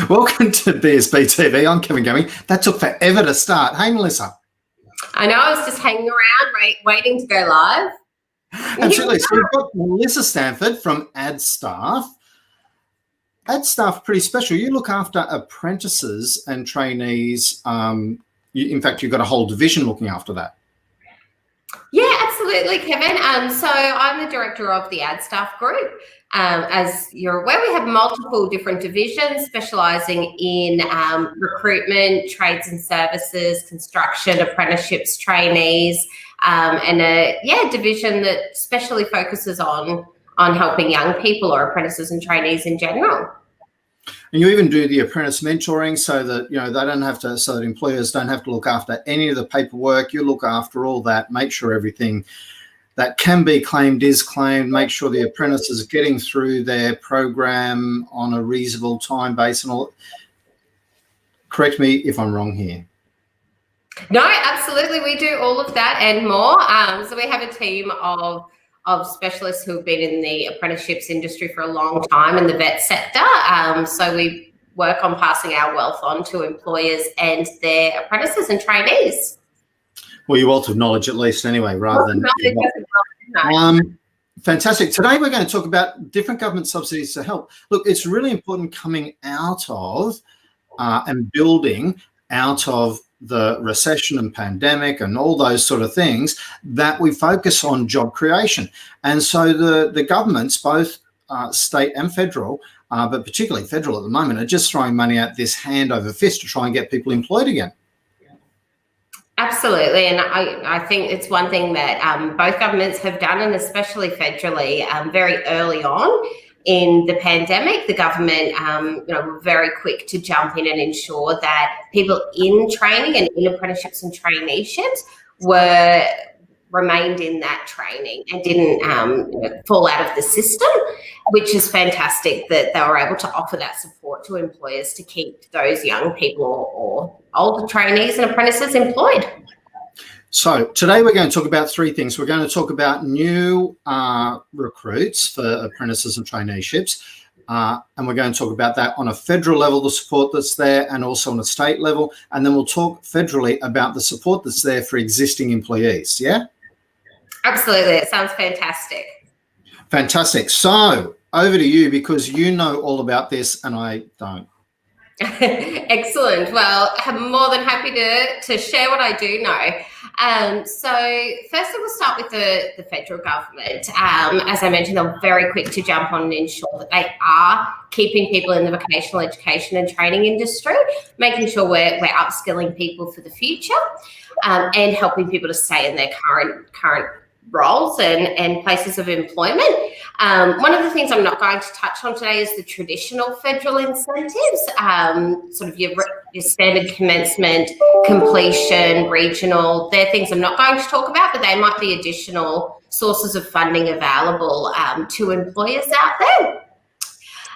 Welcome to BSB TV. I'm Kevin Gaming. That took forever to start. Hey, Melissa. I know, I was just hanging around waiting to go live. Absolutely. So we've got Melissa Stanford from AdStaff. AdStaff, pretty special. You look after apprentices and trainees. In fact, you've got a whole division looking after that. Yeah, absolutely, Kevin. So I'm the director of the AdStaff group. As you're aware, we have multiple different divisions specialising in recruitment, trades and services, construction, apprenticeships, trainees, and a division that specially focuses on helping young people or apprentices and trainees in general. And you even do the apprentice mentoring so that, they don't have to, so that employers don't have to look after any of the paperwork. You look after all that, make sure everything that can be claimed is claimed, make sure the apprentices are getting through their program on a reasonable time base and all. Correct me if I'm wrong here. No, absolutely. We do all of that and more. So we have a team of specialists who have been in the apprenticeships industry for a long time in the vet sector. So we work on passing our wealth on to employers and their apprentices and trainees. Well, your wealth of knowledge, at least, anyway, rather than. Fantastic. Today, we're going to talk about different government subsidies to help. Look, it's really important coming out of and building out of the recession and pandemic and all those sort of things that we focus on job creation. And so the governments, both state and federal, but particularly federal at the moment, are just throwing money at this hand over fist to try and get people employed again. Absolutely, and I think it's one thing that both governments have done, and especially federally, very early on in the pandemic, the government were very quick to jump in and ensure that people in training and in apprenticeships and traineeships remained in that training and didn't fall out of the system, which is fantastic that they were able to offer that support to employers to keep those young people or older trainees and apprentices employed. So today we're going to talk about three things. We're going to talk about new recruits for apprentices and traineeships, and we're going to talk about that on a federal level, the support that's there, and also on a state level. And then we'll talk federally about the support that's there for existing employees. Yeah? Absolutely. It sounds fantastic. Fantastic. So over to you, because you know all about this and I don't. Excellent. Well, I'm more than happy to share what I do know. So firstly, we'll start with the federal government. As I mentioned, they're very quick to jump on and ensure that they are keeping people in the vocational education and training industry, making sure we're upskilling people for the future, and helping people to stay in their current roles and places of employment. One of the things I'm not going to touch on today is the traditional federal incentives, sort of your standard commencement, completion, regional. They're things I'm not going to talk about, but they might be additional sources of funding available to employers out there.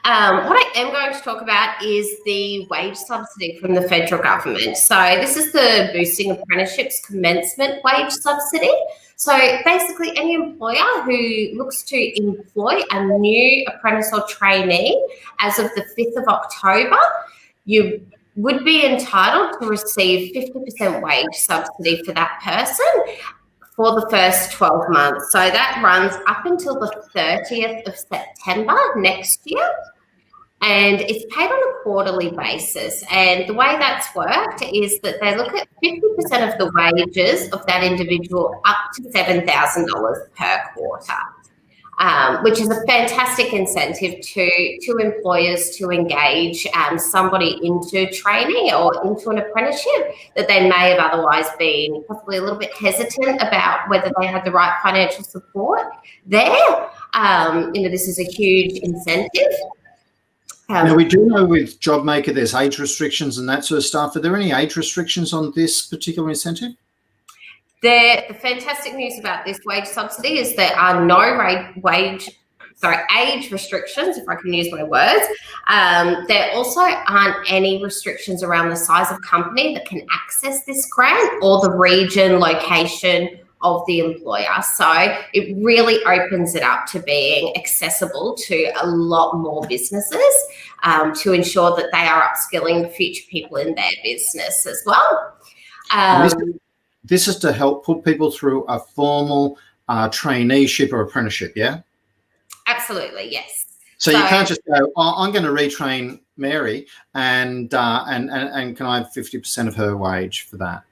What I am going to talk about is the wage subsidy from the federal government. So this is the Boosting Apprenticeships Commencement Wage Subsidy. So basically any employer who looks to employ a new apprentice or trainee as of the 5th of October, you would be entitled to receive 50% wage subsidy for that person for the first 12 months. So that runs up until the 30th of September next year. And it's paid on a quarterly basis. And the way that's worked is that they look at 50% of the wages of that individual up to $7,000 per quarter, which is a fantastic incentive to employers to engage somebody into training or into an apprenticeship that they may have otherwise been possibly a little bit hesitant about whether they had the right financial support there. This is a huge incentive. Now, we do know with JobMaker there's age restrictions and that sort of stuff. Are there any age restrictions on this particular incentive? The fantastic news about this wage subsidy is there are no age restrictions, if I can use my words. There also aren't any restrictions around the size of company that can access this grant or the region, location of the employer. So it really opens it up to being accessible to a lot more businesses, to ensure that they are upskilling future people in their business as well. This is to help put people through a formal traineeship or apprenticeship, yeah? Absolutely, yes. So you can't just go, oh, I'm going to retrain Mary and can I have 50% of her wage for that?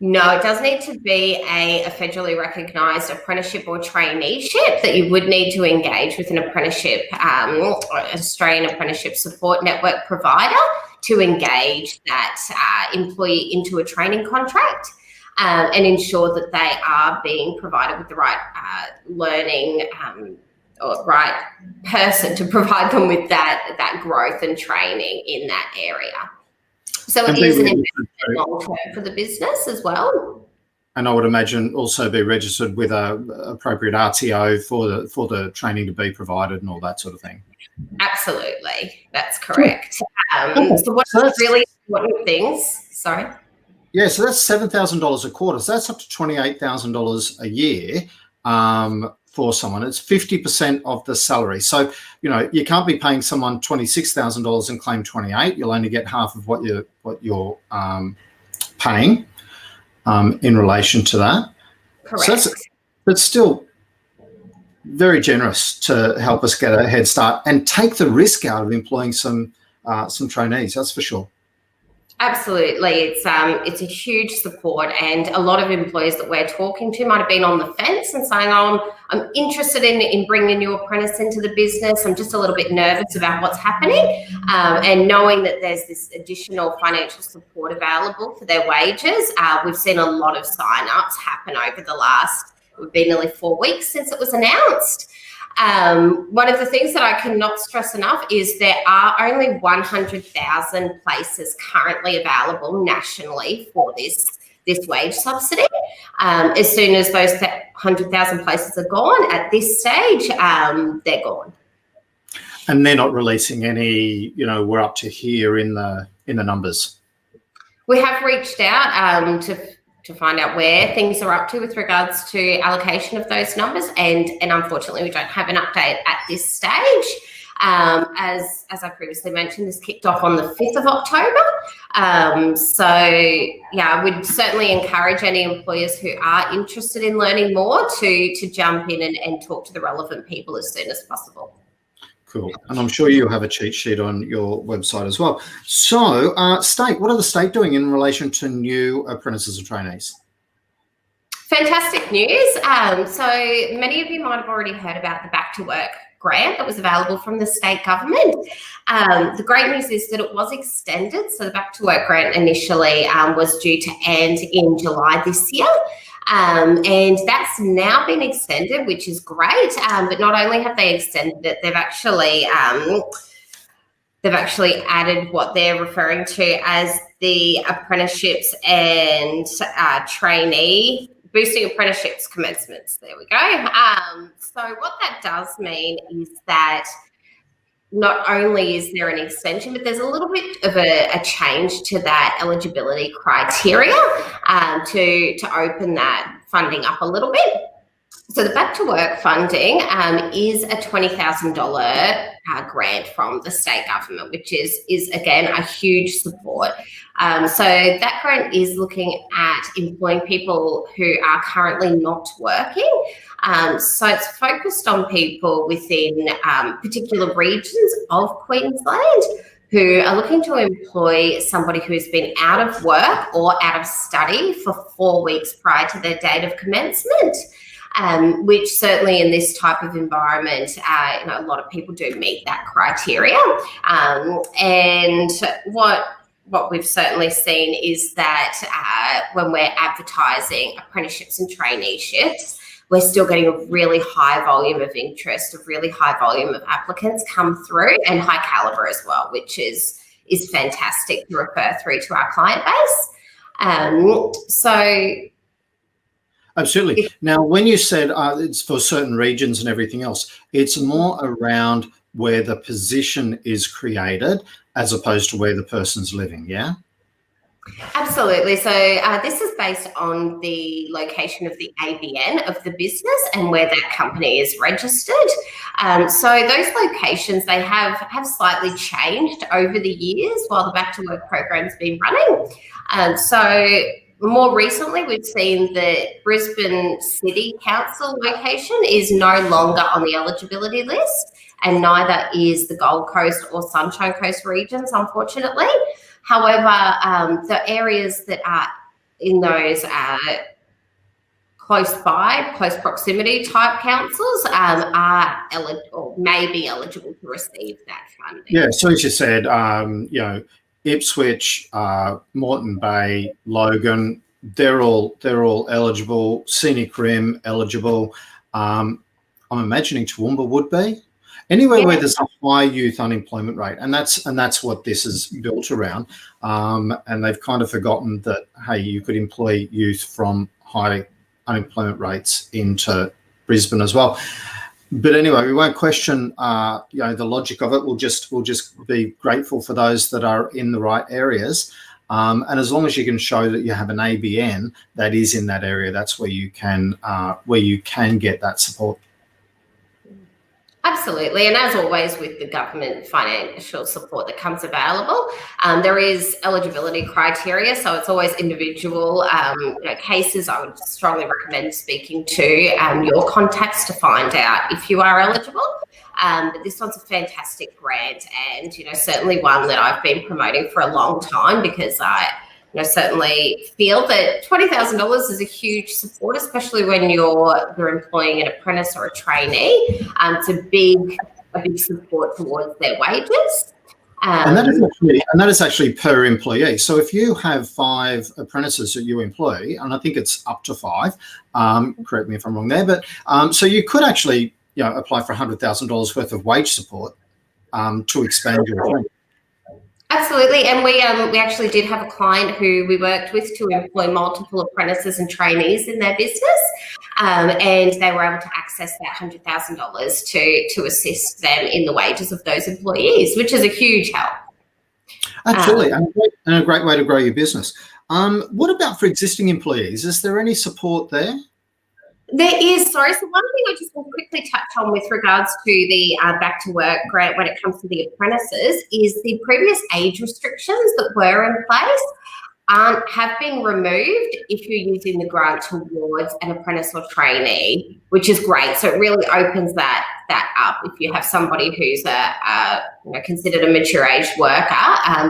No, it does need to be a federally recognised apprenticeship or traineeship that you would need to engage with an apprenticeship, Australian Apprenticeship Support Network provider to engage that employee into a training contract, and ensure that they are being provided with the right learning or right person to provide them with that growth and training in that area. So it is an investment long term for the business as well. And I would imagine also be registered with a appropriate RTO for the training to be provided and all that sort of thing. Absolutely, that's correct. So what's really important things? Sorry. Yeah, so that's $7,000 a quarter. So that's up to $28,000 a year for someone. It's 50% of the salary. So, you know, you can't be paying someone $26,000 and claim 28. You'll only get half of what you're paying in relation to that. Correct. So that's still very generous to help us get a head start and take the risk out of employing some trainees. That's for sure. Absolutely. It's a huge support, and a lot of employers that we're talking to might have been on the fence and saying, oh, I'm interested in bringing a new apprentice into the business. I'm just a little bit nervous about what's happening. And knowing that there's this additional financial support available for their wages, we've seen a lot of sign-ups happen over the last, we've been nearly 4 weeks since it was announced. One of the things that I cannot stress enough is there are only 100,000 places currently available nationally for this wage subsidy. As soon as those 100,000 places are gone, at this stage, they're gone. And they're not releasing any, you know, we're up to here in the numbers. We have reached out to find out where things are up to with regards to allocation of those numbers, and unfortunately we don't have an update at this stage. As I previously mentioned, this kicked off on the 5th of October. So yeah, I would certainly encourage any employers who are interested in learning more to jump in and talk to the relevant people as soon as possible. Cool. And I'm sure you have a cheat sheet on your website as well. So, state, what are the state doing in relation to new apprentices and trainees? Fantastic news. So many of you might have already heard about the Back to Work grant that was available from the state government. The great news is that it was extended. So the Back to Work grant initially was due to end in July this year. And that's now been extended, which is great. But not only have they extended it, they've actually added what they're referring to as the apprenticeships and trainee boosting apprenticeships commencements. There we go. So what that does mean is that not only is there an extension, but there's a little bit of a change to that eligibility criteria to open that funding up a little bit. So the Back to Work funding is a $20,000 grant from the state government, which is again a huge support. So that grant is looking at employing people who are currently not working. So it's focused on people within particular regions of Queensland who are looking to employ somebody who's been out of work or out of study for 4 weeks prior to their date of commencement. Which certainly in this type of environment, a lot of people do meet that criteria. And what we've certainly seen is that when we're advertising apprenticeships and traineeships, we're still getting a really high volume of interest, a really high volume of applicants come through, and high caliber as well, which is fantastic to refer through to our client base. Absolutely. Now, when you said it's for certain regions and everything else, it's more around where the position is created as opposed to where the person's living, yeah? Absolutely. So this is based on the location of the ABN of the business and where that company is registered. So those locations, they have slightly changed over the years while the Back to Work program's been running. So more recently, we've seen the Brisbane City Council location is no longer on the eligibility list, and neither is the Gold Coast or Sunshine Coast regions, unfortunately. However, the areas that are in those close proximity type councils are or may be eligible to receive that funding. Yeah, so as you said, Ipswich, Moreton Bay, Logan, they're all eligible. Scenic Rim eligible. I'm imagining Toowoomba would be. Anywhere where there's a high youth unemployment rate, and that's what this is built around. And they've kind of forgotten that, hey, you could employ youth from high unemployment rates into Brisbane as well. But anyway, we won't question the logic of it. We'll just be grateful for those that are in the right areas. And as long as you can show that you have an ABN that is in that area, that's where you can get that support. Absolutely. And as always with the government financial support that comes available, there is eligibility criteria. So it's always individual cases. I would strongly recommend speaking to your contacts to find out if you are eligible. But this one's a fantastic grant, and certainly one that I've been promoting for a long time, because I certainly feel that $20,000 is a huge support, especially when you're employing an apprentice or a trainee. It's a big support towards their wages. And that is actually per employee. So if you have 5 apprentices that you employ, and I think it's up to 5, correct me if I'm wrong there, but so you could actually apply for $100,000 worth of wage support to expand your team. Absolutely, and we actually did have a client who we worked with to employ multiple apprentices and trainees in their business, and they were able to access that $100,000 to assist them in the wages of those employees, which is a huge help. Absolutely, and a great way to grow your business. What about for existing employees? Is there any support there? There is. Sorry, so one thing I just want to quickly touch on with regards to the Back to Work grant when it comes to the apprentices is the previous age restrictions that were in place have been removed if you're using the grant towards an apprentice or trainee, which is great. So it really opens that up. If you have somebody who's considered a mature age worker,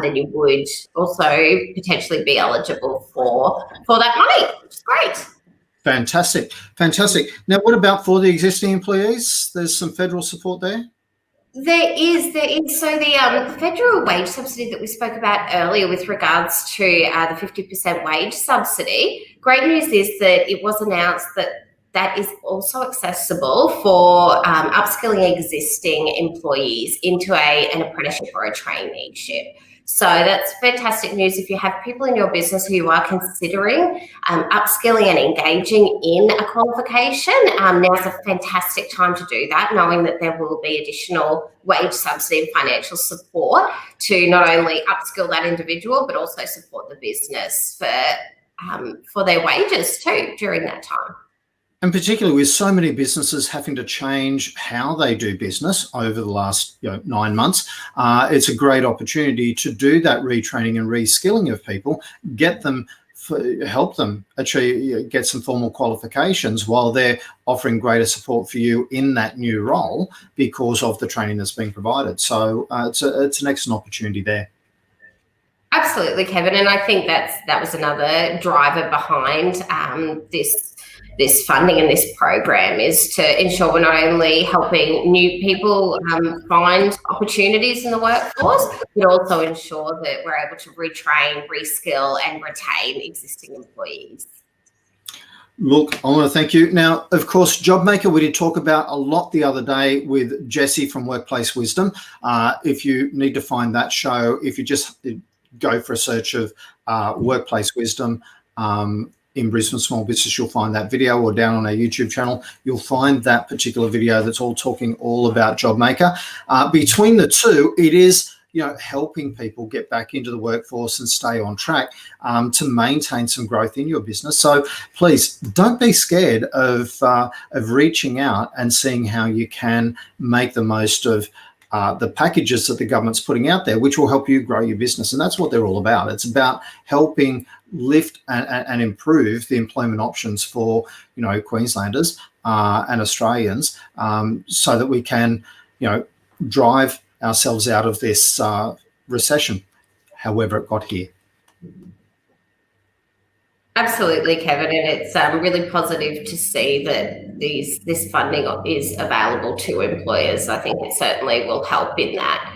then you would also potentially be eligible for that money, which is great. Fantastic. Now, what about for the existing employees? There's some federal support there? There is. So the federal wage subsidy that we spoke about earlier with regards to the 50% wage subsidy, great news is that it was announced that is also accessible for upskilling existing employees into an apprenticeship or a traineeship. So that's fantastic news. If you have people in your business who are considering upskilling and engaging in a qualification, now's a fantastic time to do that, knowing that there will be additional wage subsidy and financial support to not only upskill that individual, but also support the business for their wages too during that time. And particularly with so many businesses having to change how they do business over the last 9 months, it's a great opportunity to do that retraining and reskilling of people, help them achieve, get some formal qualifications while they're offering greater support for you in that new role because of the training that's being provided. So it's an excellent opportunity there. Absolutely, Kevin. And I think that was another driver behind this funding and this program, is to ensure we're not only helping new people find opportunities in the workforce, but also ensure that we're able to retrain, reskill and retain existing employees. Look, I want to thank you. Now, of course, JobMaker, we did talk about a lot the other day with Jessie from Workplace Wisdom. If you need to find that show, if you just go for a search of Workplace Wisdom, in Brisbane Small Business, you'll find that video, or down on our YouTube channel, you'll find that particular video that's talking all about JobMaker. Between the two, it is helping people get back into the workforce and stay on track to maintain some growth in your business. So please don't be scared of reaching out and seeing how you can make the most of the packages that the government's putting out there, which will help you grow your business. And that's what they're all about. It's about helping lift and improve the employment options for, Queenslanders and Australians, so that we can, drive ourselves out of this recession, however it got here. Absolutely, Kevin, and it's really positive to see that this funding is available to employers. I think it certainly will help in that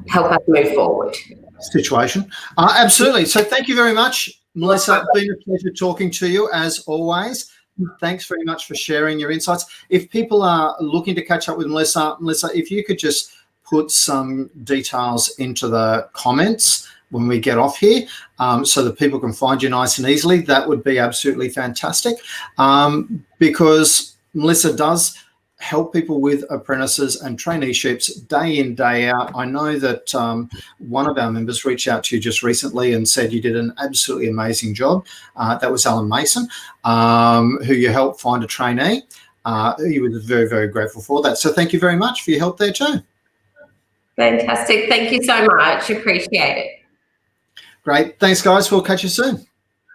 help us move forward. Situation. Absolutely. So thank you very much, Melissa. It's been a pleasure talking to you as always. Thanks very much for sharing your insights. If people are looking to catch up with Melissa, if you could just put some details into the comments when we get off here, so that people can find you nice and easily, that would be absolutely fantastic, because Melissa does help people with apprentices and traineeships day in, day out. I know that one of our members reached out to you just recently and said you did an absolutely amazing job. That was Alan Mason, who you helped find a trainee. He was very, very grateful for that. So thank you very much for your help there too. Fantastic. Thank you so much. Appreciate it. Great. Thanks, guys. We'll catch you soon.